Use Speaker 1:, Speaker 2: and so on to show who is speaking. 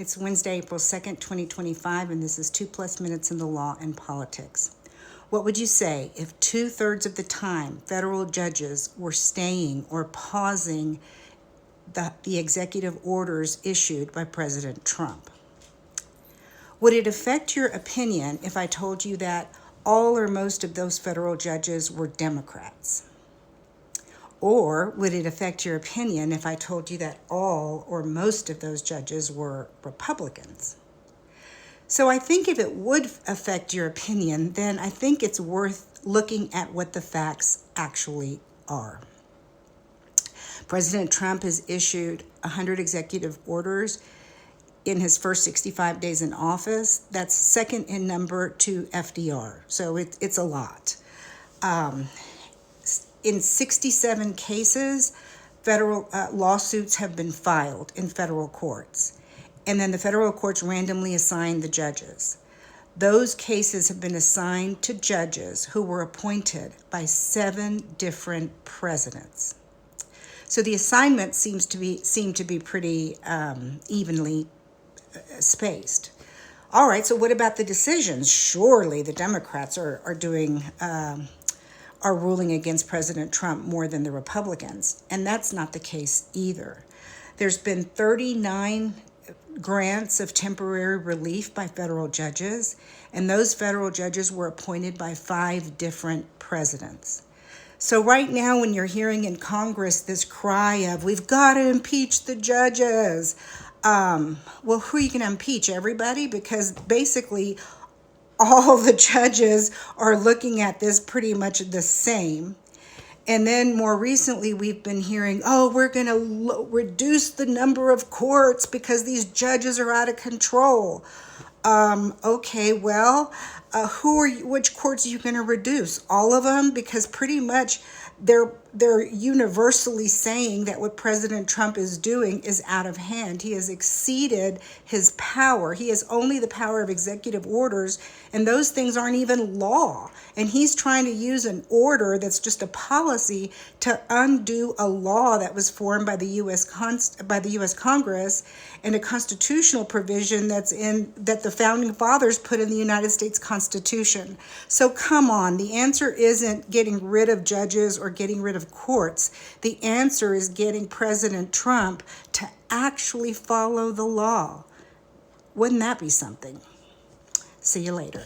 Speaker 1: It's Wednesday, April 2nd, 2025, and this is 2+ Minutes in the Law and Politics. What would you say if 2/3 of the time federal judges were staying or pausing the executive orders issued by President Trump? Would it affect your opinion if I told you that all or most of those federal judges were Democrats? Or would it affect your opinion if I told you that all or most of those judges were Republicans? So I think if it would affect your opinion, then I think it's worth looking at what the facts actually are. President Trump has issued 100 executive orders in his first 65 days in office. That's second in number to FDR, so it's a lot. In 67 cases, federal lawsuits have been filed in federal courts, and then the federal courts randomly assign the judges. Those cases have been assigned to judges who were appointed by 7 different presidents. So the assignment seem to be pretty evenly spaced. All right, so what about the decisions? Surely the Democrats are ruling against President Trump more than the Republicans, and that's not the case either. There's been 39 grants of temporary relief by federal judges, and those federal judges were appointed by 5 different presidents. So right now, when you're hearing in Congress this cry of, we've got to impeach the judges, well, who are you going to impeach? Everybody? Because basically all the judges are looking at this pretty much the same. And then more recently, we've been hearing, we're going to reduce the number of courts because these judges are out of control. Okay, well, which courts are you going to reduce? All of them? Because pretty much they're universally saying that what President Trump is doing is out of hand. He has exceeded his power. He has only the power of executive orders, and those things aren't even law. And he's trying to use an order that's just a policy to undo a law that was formed by the U.S. Congress and a constitutional provision that the founding fathers put in the United States Constitution. So come on, the answer isn't getting rid of judges or getting rid of courts. The answer is getting President Trump to actually follow the law. Wouldn't that be something? See you later.